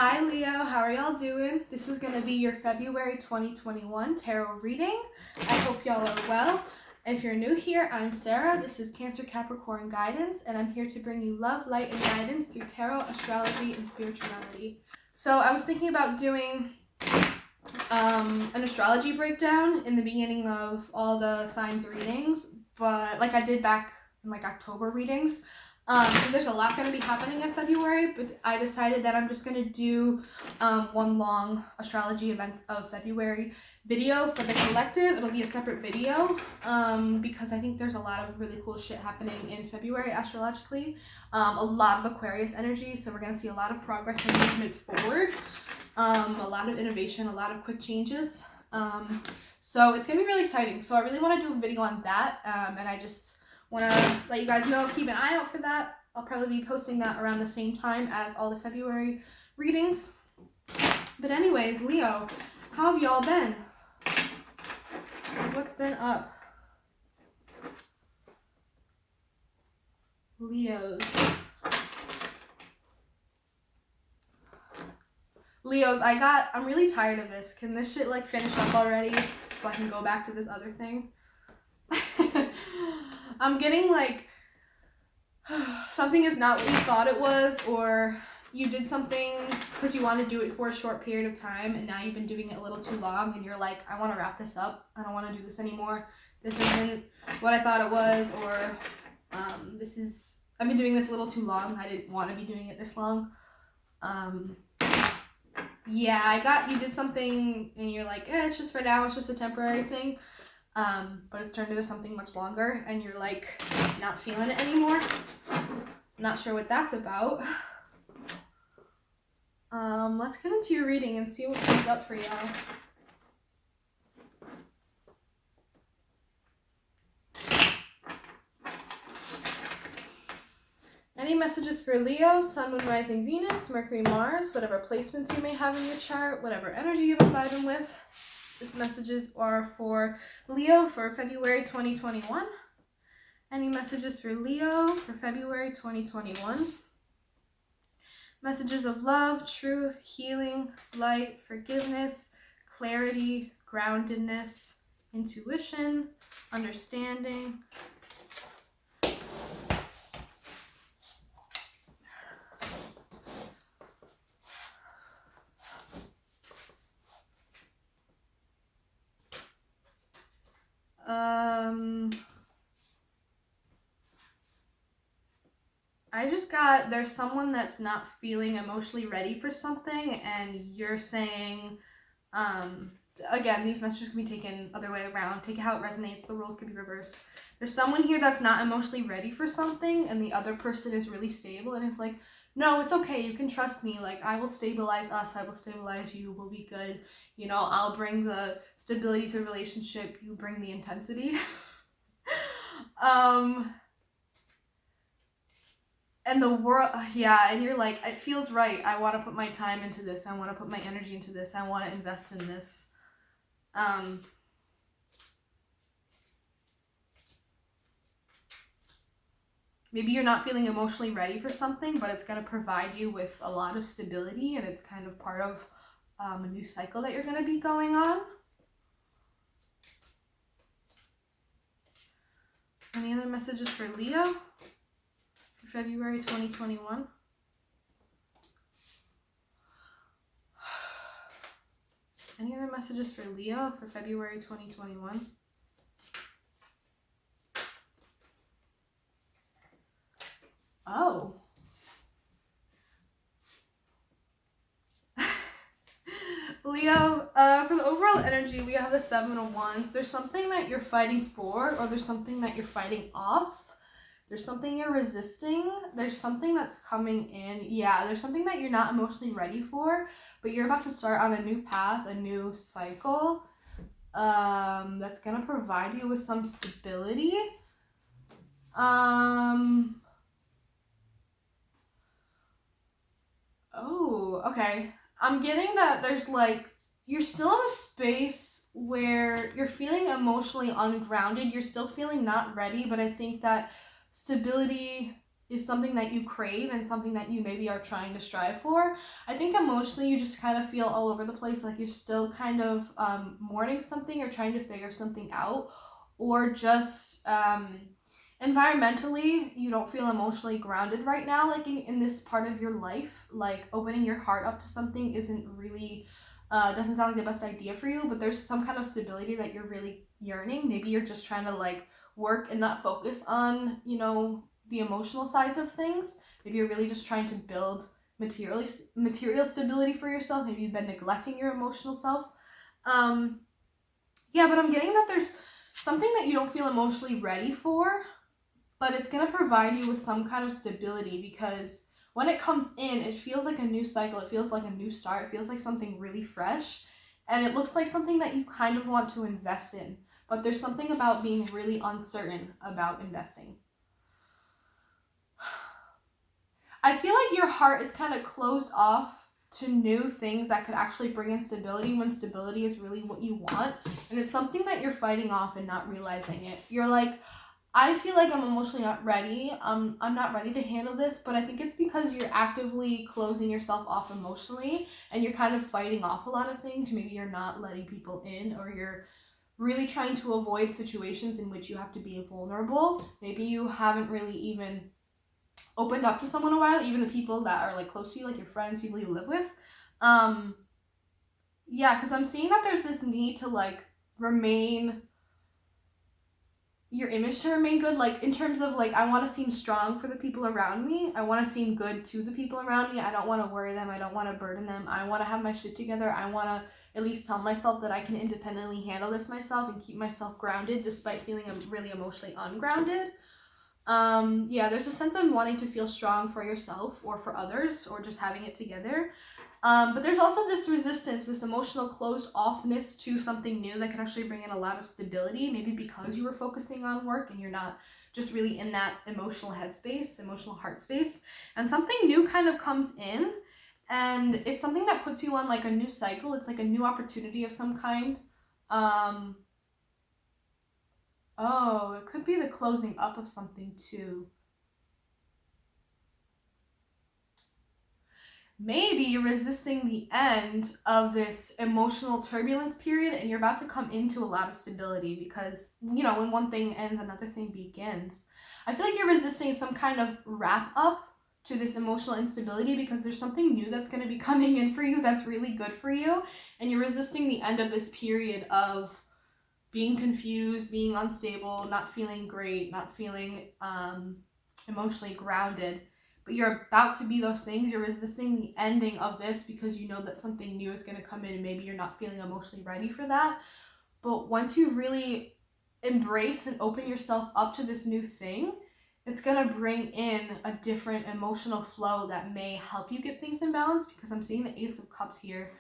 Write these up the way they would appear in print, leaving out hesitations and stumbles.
Hi Leo, how are y'all doing? This is going to be your February 2021 tarot reading. I hope y'all are well. If you're new here, I'm Sarah. This is Cancer Capricorn Guidance, and I'm here to bring you love, light, and guidance through tarot, astrology, and spirituality. So I was thinking about doing an astrology breakdown in the beginning of all the signs readings, but like I did back in like October readings. Because there's a lot going to be happening in February, but I decided that I'm just going to do one long astrology events of February video for the collective. It'll be a separate video because I think there's a lot of really cool shit happening in February astrologically. A lot of Aquarius energy, so we're going to see a lot of progress and movement forward. A lot of innovation, a lot of quick changes. So it's going to be really exciting. So I really want to do a video on that, and I just want to let you guys know, keep an eye out for that. I'll probably be posting that around the same time as all the February readings. But anyways, Leo, how have y'all been? What's been up? Leos, I'm really tired of this. Can this shit like finish up already so I can go back to this other thing? I'm getting like something is not what you thought it was, or you did something because you want to do it for a short period of time and now you've been doing it a little too long and you're like, I want to wrap this up. I don't want to do this anymore. This isn't what I thought it was, or I've been doing this a little too long. I didn't want to be doing it this long. Yeah, you did something and you're like, it's just for now, it's just a temporary thing. But it's turned into something much longer and you're like not feeling it anymore. Not sure what that's about. Let's get into your reading and see what comes up for y'all. Any messages for Leo, Sun, Moon, Rising, Venus, Mercury, Mars, whatever placements you may have in your chart, whatever energy you've been vibing with. These messages are for Leo for February 2021. Any messages for Leo for February 2021? Messages of love, truth, healing, light, forgiveness, clarity, groundedness, intuition, understanding. I just got, there's someone that's not feeling emotionally ready for something, and you're saying, again, these messages can be taken other way around. Take it how it resonates. The roles can be reversed. There's someone here that's not emotionally ready for something, and the other person is really stable, and it's like, no, it's okay. You can trust me. Like, I will stabilize us. I will stabilize you. We'll be good. You know, I'll bring the stability to the relationship. You bring the intensity. And the world, yeah, and you're like, it feels right. I want to put my time into this. I want to put my energy into this. I want to invest in this. Maybe you're not feeling emotionally ready for something, but it's going to provide you with a lot of stability, and it's kind of part of a new cycle that you're going to be going on. Any other messages for Leo? February 2021. Any other messages for Leo for February 2021? Oh. Leo, for the overall energy, we have the Seven of Wands. There's something that you're fighting for, or there's something that you're fighting off. There's something you're resisting. There's something that's coming in. Yeah, there's something that you're not emotionally ready for, but you're about to start on a new path, a new cycle, that's going to provide you with some stability. Oh, okay. I'm getting that there's like, you're still in a space where you're feeling emotionally ungrounded. You're still feeling not ready, but I think that stability is something that you crave and something that you maybe are trying to strive for. I think emotionally you just kind of feel all over the place, like you're still kind of mourning something or trying to figure something out, or just environmentally you don't feel emotionally grounded right now, like in this part of your life. Like opening your heart up to something isn't really doesn't sound like the best idea for you, but there's some kind of stability that you're really yearning. Maybe you're just trying to like work and not focus on, you know, the emotional sides of things. Maybe you're really just trying to build material stability for yourself. Maybe you've been neglecting your emotional self. Yeah, but I'm getting that there's something that you don't feel emotionally ready for, but it's going to provide you with some kind of stability, because when it comes in, it feels like a new cycle. It feels like a new start. It feels like something really fresh, and it looks like something that you kind of want to invest in, but there's something about being really uncertain about investing. I feel like your heart is kind of closed off to new things that could actually bring in stability, when stability is really what you want. And it's something that you're fighting off and not realizing it. You're like, I feel like I'm emotionally not ready. I'm not ready to handle this, but I think it's because you're actively closing yourself off emotionally, and you're kind of fighting off a lot of things. Maybe you're not letting people in, or you're really trying to avoid situations in which you have to be vulnerable. Maybe you haven't really even opened up to someone in a while, even the people that are like close to you, like your friends, people you live with. Yeah, because I'm seeing that there's this need to like your image to remain good, like in terms of like, I want to seem strong for the people around me. I want to seem good to the people around me. I don't want to worry them. I don't want to burden them. I want to have my shit together. I want to at least tell myself that I can independently handle this myself and keep myself grounded despite feeling really emotionally ungrounded. Yeah, there's a sense of wanting to feel strong for yourself or for others, or just having it together. But there's also this resistance, this emotional closed offness to something new that can actually bring in a lot of stability, maybe because you were focusing on work and you're not just really in that emotional headspace, emotional heart space. And something new kind of comes in, and it's something that puts you on like a new cycle. It's like a new opportunity of some kind. Oh, it could be the closing up of something too. Maybe you're resisting the end of this emotional turbulence period, and you're about to come into a lot of stability, because, you know, when one thing ends, another thing begins. I feel like you're resisting some kind of wrap up to this emotional instability, because there's something new that's going to be coming in for you that's really good for you, and you're resisting the end of this period of being confused, being unstable, not feeling great, not feeling emotionally grounded. But you're about to be those things. You're resisting the ending of this because you know that something new is going to come in, and maybe you're not feeling emotionally ready for that. But once you really embrace and open yourself up to this new thing, it's going to bring in a different emotional flow that may help you get things in balance, because I'm seeing the Ace of Cups here.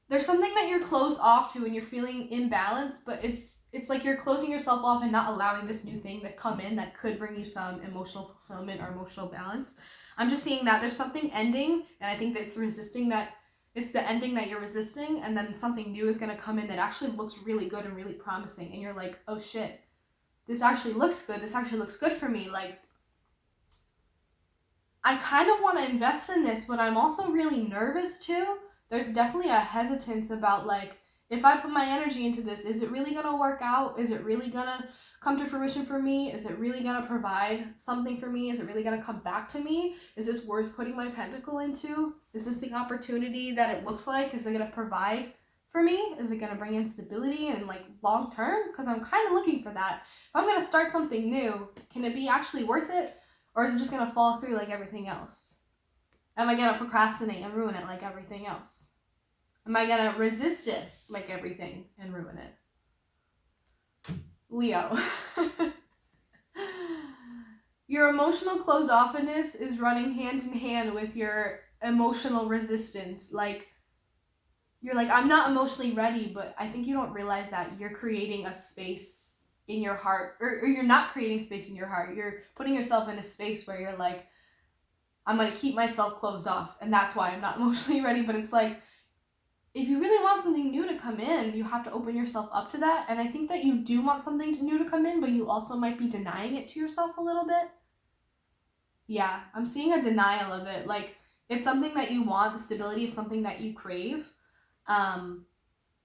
There's something that you're closed off to and you're feeling imbalanced, but it's like you're closing yourself off and not allowing this new thing to come in that could bring you some emotional fulfillment or emotional balance. I'm just seeing that there's something ending, and I think that it's resisting that. It's the ending that you're resisting, and then something new is going to come in that actually looks really good and really promising, and you're like, oh shit, this actually looks good. This actually looks good for me. Like, I kind of want to invest in this, but I'm also really nervous too. There's definitely a hesitance about like, if I put my energy into this, is it really going to work out? Is it really going to come to fruition for me? Is it really going to provide something for me? Is it really going to come back to me? Is this worth putting my pentacle into? Is this the opportunity that it looks like? Is it going to provide for me? Is it going to bring in stability and like long term? Because I'm kind of looking for that. If I'm going to start something new, can it be actually worth it? Or is it just going to fall through like everything else? Am I going to procrastinate and ruin it like everything else? Am I going to resist it like everything and ruin it? Leo. Your emotional closed offness is running hand in hand with your emotional resistance. Like, you're like, I'm not emotionally ready, but I think you don't realize that you're creating a space in your heart, or you're not creating space in your heart. You're putting yourself in a space where you're like, I'm going to keep myself closed off, and that's why I'm not emotionally ready. But it's like, if you really want something new to come in, you have to open yourself up to that. And I think that you do want something new to come in, but you also might be denying it to yourself a little bit. Yeah, I'm seeing a denial of it. Like, it's something that you want, the stability is something that you crave. Um,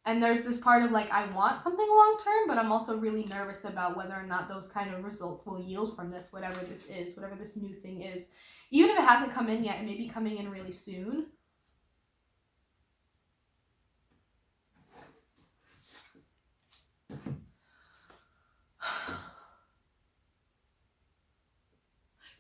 and there's this part of like, I want something long term, but I'm also really nervous about whether or not those kind of results will yield from this, whatever this is, whatever this new thing is. Even if it hasn't come in yet, it may be coming in really soon.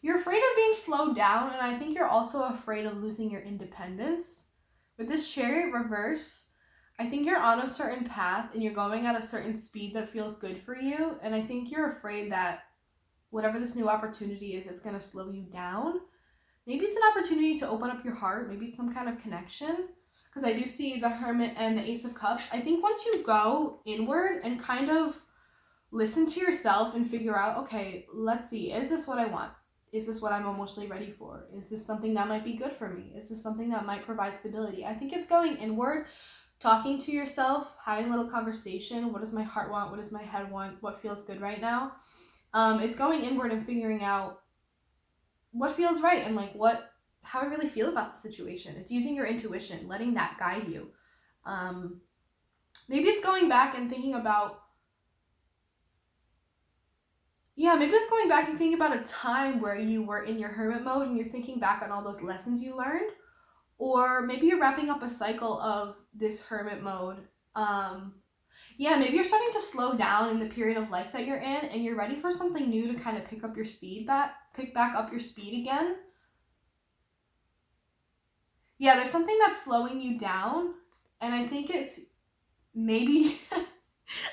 You're afraid of being slowed down, and I think you're also afraid of losing your independence. With this Chariot reverse, I think you're on a certain path and you're going at a certain speed that feels good for you, and I think you're afraid that whatever this new opportunity is, it's going to slow you down. Maybe it's an opportunity to open up your heart, maybe it's some kind of connection, because I do see the Hermit and the Ace of Cups. I think once you go inward and kind of listen to yourself and figure out, okay, let's see, is this what I want? Is this what I'm emotionally ready for? Is this something that might be good for me? Is this something that might provide stability? I think it's going inward, talking to yourself, having a little conversation. What does my heart want? What does my head want? What feels good right now? It's going inward and figuring out what feels right and like how I really feel about the situation. It's using your intuition, letting that guide you. Maybe it's going back and thinking about maybe it's going back and thinking about a time where you were in your hermit mode and you're thinking back on all those lessons you learned. Or maybe you're wrapping up a cycle of this hermit mode. Maybe you're starting to slow down in the period of life that you're in and you're ready for something new to kind of pick back up your speed again. Yeah, there's something that's slowing you down, and I think it's maybe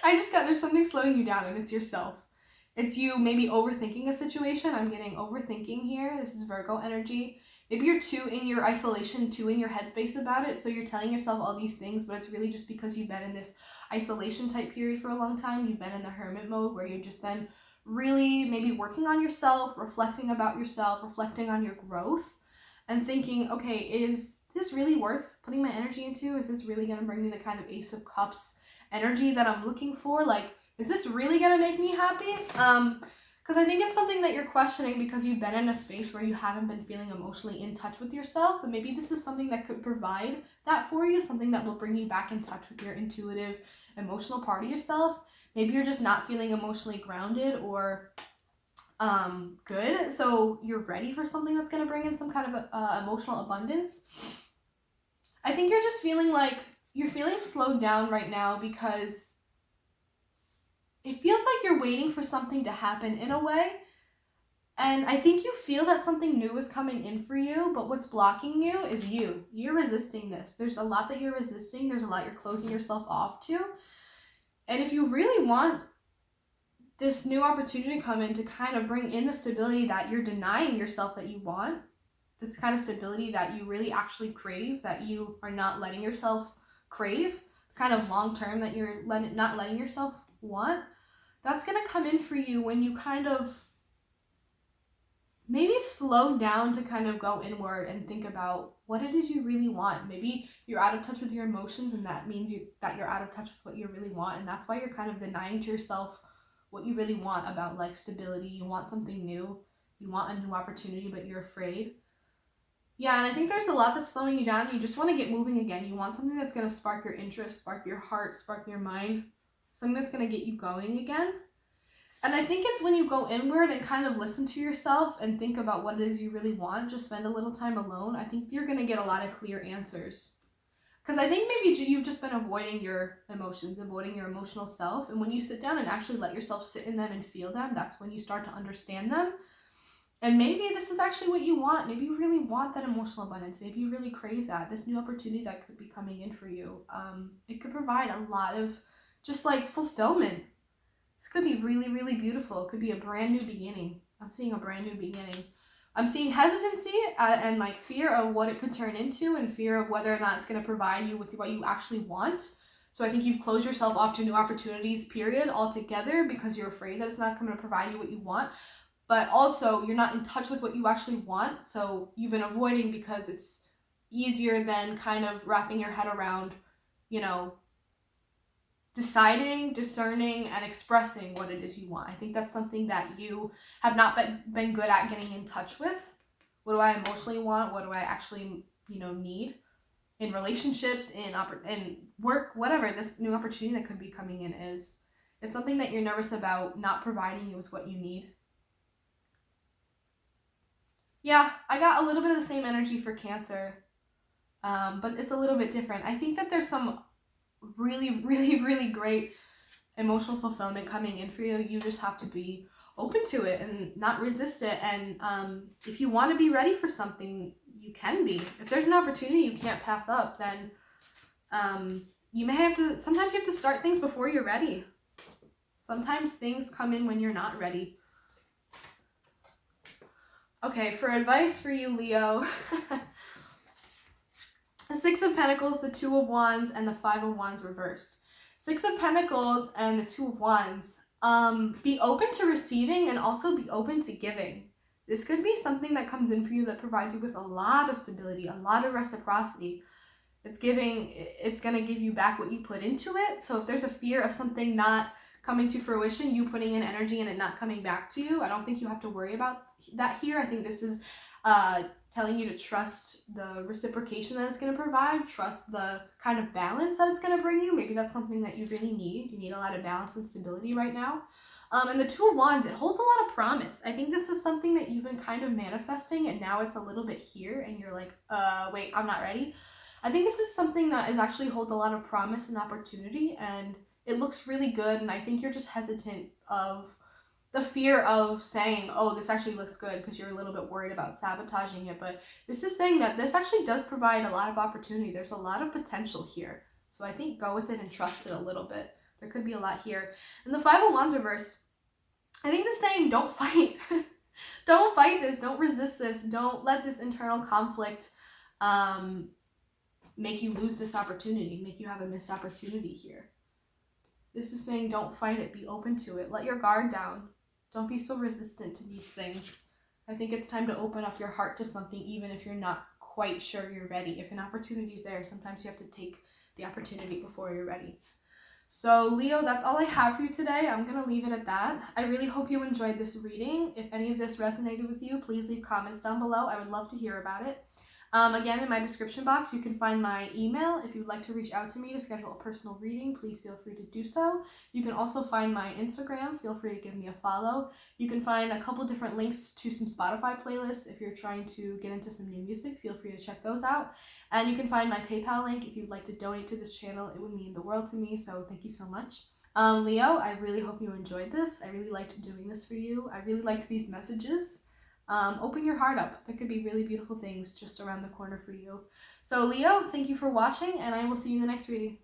there's something slowing you down, and it's yourself. It's you maybe overthinking a situation. I'm getting overthinking here. This is Virgo energy. Maybe you're too in your isolation, too in your headspace about it. So you're telling yourself all these things, but it's really just because you've been in this isolation type period for a long time. You've been in the hermit mode where you've just been really maybe working on yourself, reflecting about yourself, reflecting on your growth, and thinking, okay, is this really worth putting my energy into? Is this really going to bring me the kind of Ace of Cups energy that I'm looking for? Like, is this really going to make me happy? Because I think it's something that you're questioning because you've been in a space where you haven't been feeling emotionally in touch with yourself, but maybe this is something that could provide that for you, something that will bring you back in touch with your intuitive, emotional part of yourself. Maybe you're just not feeling emotionally grounded or good, so you're ready for something that's going to bring in some kind of emotional abundance. I think you're just feeling like you're feeling slowed down right now because it feels like you're waiting for something to happen in a way. And I think you feel that something new is coming in for you, but what's blocking you is you. You're resisting this. There's a lot that you're resisting. There's a lot you're closing yourself off to. And if you really want this new opportunity to come in to kind of bring in the stability that you're denying yourself that you want, this kind of stability that you really actually crave, that you are not letting yourself crave, kind of long term that you're not letting yourself want, that's going to come in for you when you kind of maybe slow down to kind of go inward and think about what it is you really want. Maybe you're out of touch with your emotions, and that means that you're out of touch with what you really want, and that's why you're kind of denying to yourself what you really want about like stability. You want something new, you want a new opportunity, but you're afraid. Yeah, and I think there's a lot that's slowing you down. You just want to get moving again. You want something that's going to spark your interest, spark your heart, spark your mind, something that's going to get you going again. And I think it's when you go inward and kind of listen to yourself and think about what it is you really want, just spend a little time alone, I think you're going to get a lot of clear answers. Because I think maybe you've just been avoiding your emotions, avoiding your emotional self. And when you sit down and actually let yourself sit in them and feel them, that's when you start to understand them. And maybe this is actually what you want. Maybe you really want that emotional abundance. Maybe you really crave that. This new opportunity that could be coming in for you. It could provide a lot of just like fulfillment. This could be really, really beautiful. It could be a brand new beginning. I'm seeing a brand new beginning. I'm seeing hesitancy and like fear of what it could turn into, and fear of whether or not it's going to provide you with what you actually want. So I think you've closed yourself off to new opportunities, period, altogether, because you're afraid that it's not going to provide you what you want. But also, you're not in touch with what you actually want, so you've been avoiding because it's easier than kind of wrapping your head around, deciding, discerning, and expressing what it is you want. I think that's something that you have not been good at getting in touch with. What do I emotionally want? What do I actually, need in relationships, in work, whatever this new opportunity that could be coming in is. It's something that you're nervous about not providing you with what you need. Yeah, I got a little bit of the same energy for Cancer, but it's a little bit different. I think that there's some really, really, really great emotional fulfillment coming in for you. You just have to be open to it and not resist it. And if you want to be ready for something, you can be. If there's an opportunity you can't pass up, then sometimes you have to start things before you're ready. Sometimes things come in when you're not ready. Okay, for advice for you, Leo, the Six of Pentacles, the Two of Wands, and the Five of Wands reversed. Six of Pentacles and the Two of Wands. Be open to receiving and also be open to giving. This could be something that comes in for you that provides you with a lot of stability, a lot of reciprocity. It's going to give you back what you put into it. So if there's a fear of something not coming to fruition, you putting in energy and it not coming back to you, I don't think you have to worry about that here. I think this is telling you to trust the reciprocation that it's going to provide, trust the kind of balance that it's going to bring you. Maybe that's something that you really need. You need a lot of balance and stability right now. And the Two of Wands, it holds a lot of promise. I think this is something that you've been kind of manifesting, and now it's a little bit here, and you're like, wait, I'm not ready. I think this is something that actually holds a lot of promise and opportunity, and it looks really good, and I think you're just hesitant of the fear of saying, oh, this actually looks good, because you're a little bit worried about sabotaging it. But this is saying that this actually does provide a lot of opportunity. There's a lot of potential here. So I think go with it and trust it a little bit. There could be a lot here. And the Five of Wands reverse, I think the saying, don't fight. Don't fight this. Don't resist this. Don't let this internal conflict make you lose this opportunity, make you have a missed opportunity here. This is saying don't fight it. Be open to it. Let your guard down. Don't be so resistant to these things. I think it's time to open up your heart to something, even if you're not quite sure you're ready. If an opportunity is there, sometimes you have to take the opportunity before you're ready. So Leo, that's all I have for you today. I'm going to leave it at that. I really hope you enjoyed this reading. If any of this resonated with you, please leave comments down below. I would love to hear about it. Again, in my description box, you can find my email. If you'd like to reach out to me to schedule a personal reading, please feel free to do so. You can also find my Instagram. Feel free to give me a follow. You can find a couple different links to some Spotify playlists. If you're trying to get into some new music, feel free to check those out. And you can find my PayPal link if you'd like to donate to this channel. It would mean the world to me, so thank you so much. Leo, I really hope you enjoyed this. I really liked doing this for you. I really liked these messages. Open your heart up. There could be really beautiful things just around the corner for you. So Leo, thank you for watching, and I will see you in the next reading.